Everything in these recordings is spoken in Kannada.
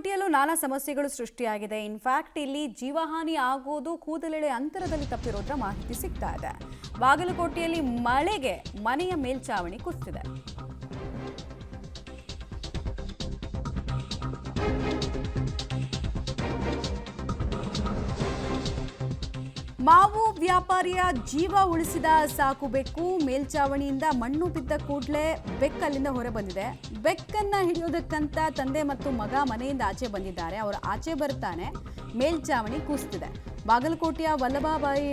ಬಾಗಲಕೋಟೆಯಲ್ಲೂ ನಾನಾ ಸಮಸ್ಯೆಗಳು ಸೃಷ್ಟಿಯಾಗಿದೆ. ಇನ್ಫ್ಯಾಕ್ಟ್ ಇಲ್ಲಿ ಜೀವಹಾನಿ ಆಗೋದು ಕೂದಲೆಳೆ ಅಂತರದಲ್ಲಿ ತಪ್ಪಿರೋದ್ರ ಮಾಹಿತಿ ಸಿಗ್ತಾ ಇದೆ. ಬಾಗಲಕೋಟೆಯಲ್ಲಿ ಮಳೆಗೆ ಮನೆಯ ಮೇಲ್ಚಾವಣಿ ಕುಸಿದಿದೆ. ಮಾವು ವ್ಯಾಪಾರಿಯ ಜೀವ ಉಳಿಸಿದ ಸಾಕು ಬೆಕ್ಕು. ಮೇಲ್ಚಾವಣಿಯಿಂದ ಮಣ್ಣು ಬಿದ್ದ ಕೂಡಲೇ ಬೆಕ್ಕಲ್ಲಿಂದ ಹೊರ ಬಂದಿದೆ. ಬೆಕ್ಕನ್ನ ಹಿಡಿಯೋದಕ್ಕಂತ ತಂದೆ ಮತ್ತು ಮಗ ಮನೆಯಿಂದ ಆಚೆ ಬಂದಿದ್ದಾರೆ. ಅವರು ಆಚೆ ಬರ್ತಾನೆ ಮೇಲ್ಚಾವಣಿ ಕುಸಿದಿದೆ. ಬಾಗಲಕೋಟೆಯ ವಲ್ಲಭಾಬಾಯಿ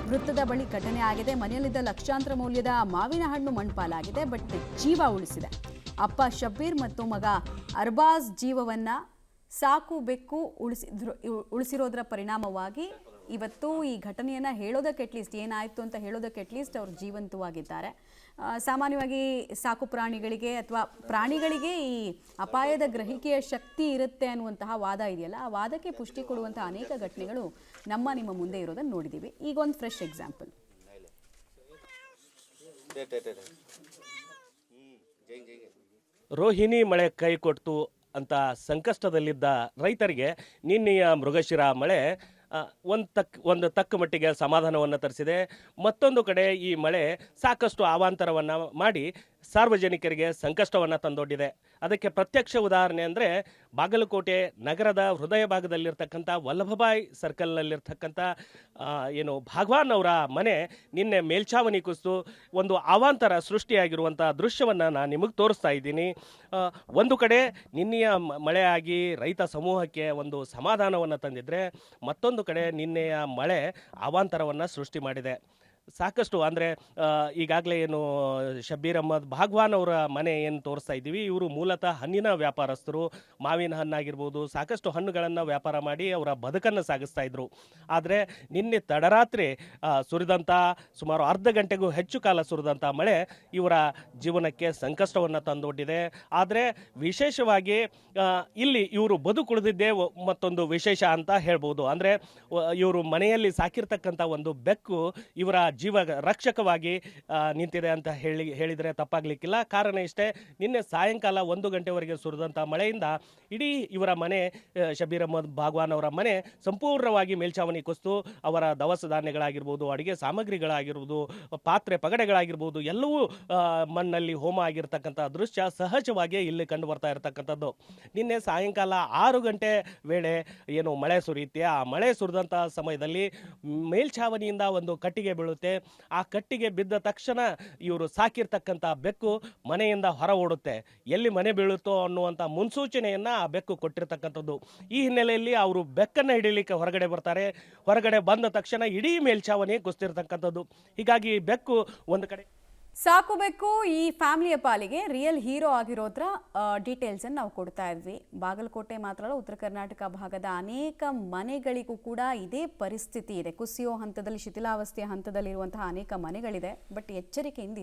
ವೃತ್ತದ ಬಳಿ ಘಟನೆ ಆಗಿದೆ. ಮನೆಯಲ್ಲಿದ್ದ ಲಕ್ಷಾಂತರ ಮೌಲ್ಯದ ಮಾವಿನ ಹಣ್ಣು ಮಣ್ಪಾಲಾಗಿದೆ. ಬಟ್ ಜೀವ ಉಳಿಸಿದೆ. ಅಪ್ಪ ಶಬ್ಬೀರ್ ಮತ್ತು ಮಗ ಅರ್ಬಾಜ್ ಜೀವವನ್ನ ಸಾಕು ಬೆಕ್ಕು ಉಳಿಸಿರೋದ್ರ ಪರಿಣಾಮವಾಗಿ ಇವತ್ತು ಈ ಘಟನೆಯನ್ನು ಹೇಳೋದಕ್ಕೆ ಅಟ್ಲೀಸ್ಟ್ ಏನಾಯಿತು ಅಂತ ಹೇಳೋದಕ್ಕೆ ಅಟ್ಲೀಸ್ಟ್ ಅವರು ಜೀವಂತವಾಗಿದ್ದಾರೆ. ಸಾಮಾನ್ಯವಾಗಿ ಸಾಕು ಪ್ರಾಣಿಗಳಿಗೆ ಅಥವಾ ಪ್ರಾಣಿಗಳಿಗೆ ಈ ಅಪಾಯದ ಗ್ರಹಿಕೆಯ ಶಕ್ತಿ ಇರುತ್ತೆ ಅನ್ನುವಂತಹ ವಾದ ಇದೆಯಲ್ಲ, ಆ ವಾದಕ್ಕೆ ಪುಷ್ಟಿ ಕೊಡುವಂತಹ ಅನೇಕ ಘಟನೆಗಳು ನಿಮ್ಮ ಮುಂದೆ ಇರೋದನ್ನು ನೋಡಿದ್ದೀವಿ. ಈಗ ಒಂದು ಫ್ರೆಶ್ ಎಕ್ಸಾಂಪಲ್. ರೋಹಿಣಿ ಮಳೆ ಕೈ ಕೊಡ್ತು ಅಂತ ಸಂಕಷ್ಟದಲ್ಲಿದ್ದ ರೈತರಿಗೆ ನಿನ್ನೆಯ ಮೃಗಶಿರ ಮಳೆ ಒಂದು ತಕ್ಕ ಮಟ್ಟಿಗೆ ಸಮಾಧಾನವನ್ನು ತರಿಸಿದೆ. ಮತ್ತೊಂದು ಕಡೆ ಈ ಮಳೆ ಸಾಕಷ್ಟು ಅವಾಂತರವನ್ನು ಮಾಡಿ ಸಾರ್ವಜನಿಕರಿಗೆ ಸಂಕಷ್ಟವನ್ನು ತಂದೊಡ್ಡಿದೆ. ಅದಕ್ಕೆ ಪ್ರತ್ಯಕ್ಷ ಉದಾಹರಣೆ ಅಂದರೆ ಬಾಗಲಕೋಟೆ ನಗರದ ಹೃದಯ ಭಾಗದಲ್ಲಿರ್ತಕ್ಕಂಥ ವಲ್ಲಭಭಾಯಿ ಸರ್ಕಲ್ನಲ್ಲಿರ್ತಕ್ಕಂಥ ಭಾಗವಾನ್ ಅವರ ಮನೆ ನಿನ್ನೆ ಮೇಲ್ಛಾವಣಿ ಕುಸಿದು ಒಂದು ಅವಾಂತರ ಸೃಷ್ಟಿಯಾಗಿರುವಂಥ ದೃಶ್ಯವನ್ನು ನಾನು ನಿಮಗೆ ತೋರಿಸ್ತಾ ಇದ್ದೀನಿ. ಒಂದು ಕಡೆ ನಿನ್ನೆಯ ಮಳೆಯಾಗಿ ರೈತ ಸಮೂಹಕ್ಕೆ ಒಂದು ಸಮಾಧಾನವನ್ನು ತಂದಿದ್ದರೆ, ಮತ್ತೊಂದು ಕಡೆ ನಿನ್ನೆಯ ಮಳೆ ಅವಾಂತರವನ್ನು ಸೃಷ್ಟಿ ಮಾಡಿದೆ. ಸಾಕಷ್ಟು ಅಂದರೆ ಈಗಾಗಲೇ ಶಬ್ಬೀರ್ ಅಹ್ಮದ್ ಭಾಗವಾನ್ ಅವರ ಮನೆ ತೋರಿಸ್ತಾ ಇದ್ದೀವಿ. ಇವರು ಮೂಲತಃ ಹಣ್ಣಿನ ವ್ಯಾಪಾರಸ್ಥರು. ಮಾವಿನ ಹಣ್ಣಾಗಿರ್ಬೋದು, ಸಾಕಷ್ಟು ಹಣ್ಣುಗಳನ್ನು ವ್ಯಾಪಾರ ಮಾಡಿ ಅವರ ಬದುಕನ್ನು ಸಾಗಿಸ್ತಾ ಇದ್ರು. ಆದರೆ ನಿನ್ನೆ ತಡರಾತ್ರಿ ಸುರಿದಂಥ ಸುಮಾರು ಅರ್ಧ ಗಂಟೆಗೂ ಹೆಚ್ಚು ಕಾಲ ಸುರಿದಂಥ ಮಳೆ ಇವರ ಜೀವನಕ್ಕೆ ಸಂಕಷ್ಟವನ್ನು ತಂದೊಡ್ಡಿದೆ. ಆದರೆ ವಿಶೇಷವಾಗಿ ಇಲ್ಲಿ ಇವರು ಬದುಕುಳಿದಿದ್ದೇ ಮತ್ತೊಂದು ವಿಶೇಷ ಅಂತ ಹೇಳ್ಬೋದು. ಅಂದರೆ ಇವರು ಮನೆಯಲ್ಲಿ ಸಾಕಿರ್ತಕ್ಕಂಥ ಒಂದು ಬೆಕ್ಕು ಇವರ ಜೀವ ರಕ್ಷಕವಾಗಿ ನಿಂತಿದೆ ಅಂತ ಹೇಳಿದರೆ ತಪ್ಪಾಗಲಿಕ್ಕಿಲ್ಲ. ಕಾರಣ ಇಷ್ಟೇ, ನಿನ್ನೆ ಸಾಯಂಕಾಲ 1 ಗಂಟೆವರೆಗೆ ಸುರಿದಂಥ ಮಳೆಯಿಂದ ಇಡೀ ಇವರ ಮನೆ, ಶಬ್ಬೀರ್ ಅಹ್ಮದ್ ಭಾಗವಾನ್ ಅವರ ಮನೆ ಸಂಪೂರ್ಣವಾಗಿ ಮೇಲ್ಛಾವಣಿ ಕುಸಿದು ಅವರ ದವಸ ಧಾನ್ಯಗಳಾಗಿರ್ಬೋದು, ಅಡುಗೆ ಸಾಮಗ್ರಿಗಳಾಗಿರ್ಬೋದು, ಪಾತ್ರೆ ಪಗಡೆಗಳಾಗಿರ್ಬೋದು ಎಲ್ಲವೂ ಮಣ್ಣಲ್ಲಿ ಹೋಮ ಆಗಿರ್ತಕ್ಕಂಥ ದೃಶ್ಯ ಸಹಜವಾಗಿ ಇಲ್ಲಿ ಕಂಡು ಬರ್ತಾ ಇರತಕ್ಕಂಥದ್ದು. ನಿನ್ನೆ ಸಾಯಂಕಾಲ 6 ಗಂಟೆ ವೇಳೆ ಮಳೆ ಸುರಿಯುತ್ತೆ. ಆ ಮಳೆ ಸುರಿದಂಥ ಸಮಯದಲ್ಲಿ ಮೇಲ್ಛಾವಣಿಯಿಂದ ಒಂದು ಕಟ್ಟಿಗೆ ಬೀಳುತ್ತೆ. ಆ ಕಟ್ಟಿಗೆ ಬಿದ್ದ ತಕ್ಷಣ ಇವರು ಸಾಕಿರ್ತಕ್ಕಂಥ ಬೆಕ್ಕು ಮನೆಯಿಂದ ಹೊರ ಓಡುತ್ತೆ. ಎಲ್ಲಿ ಮನೆ ಬೀಳುತ್ತೋ ಅನ್ನುವಂಥ ಮುನ್ಸೂಚನೆಯನ್ನ ಆ ಬೆಕ್ಕು ಕೊಟ್ಟಿರ್ತಕ್ಕಂಥದ್ದು. ಈ ಹಿನ್ನೆಲೆಯಲ್ಲಿ ಅವರು ಬೆಕ್ಕನ್ನು ಹಿಡಿಯಲಿಕ್ಕೆ ಹೊರಗಡೆ ಬರ್ತಾರೆ. ಹೊರಗಡೆ ಬಂದ ತಕ್ಷಣ ಇಡೀ ಮೇಲ್ಛಾವಣಿ ಕುಸಿತಿರ್ತಕ್ಕಂಥದ್ದು. ಹೀಗಾಗಿ ಬೆಕ್ಕು ಒಂದು ಕಡೆ ಸಾಕು ಬೆಕ್ಕು ಈ ಫ್ಯಾಮಿಲಿಯ ಪಾಲಿಗೆ ರಿಯಲ್ ಹೀರೋ ಆಗಿರೋದ್ರ ಡೀಟೇಲ್ಸ್ ಅನ್ನು ನಾವು ಕೊಡ್ತಾ ಇದ್ವಿ. ಬಾಗಲಕೋಟೆ ಮಾತ್ರ ಅಲ್ಲ, ಉತ್ತರ ಕರ್ನಾಟಕ ಭಾಗದ ಅನೇಕ ಮನೆಗಳಿಗೂ ಕೂಡ ಇದೇ ಪರಿಸ್ಥಿತಿ ಇದೆ. ಕುಸಿಯೋ ಹಂತದಲ್ಲಿ, ಶಿಥಿಲಾವಸ್ಥೆಯ ಹಂತದಲ್ಲಿರುವಂತಹ ಅನೇಕ ಮನೆಗಳಿದೆ. ಬಟ್ ಎಚ್ಚರಿಕೆಯಿಂದಿರಿ.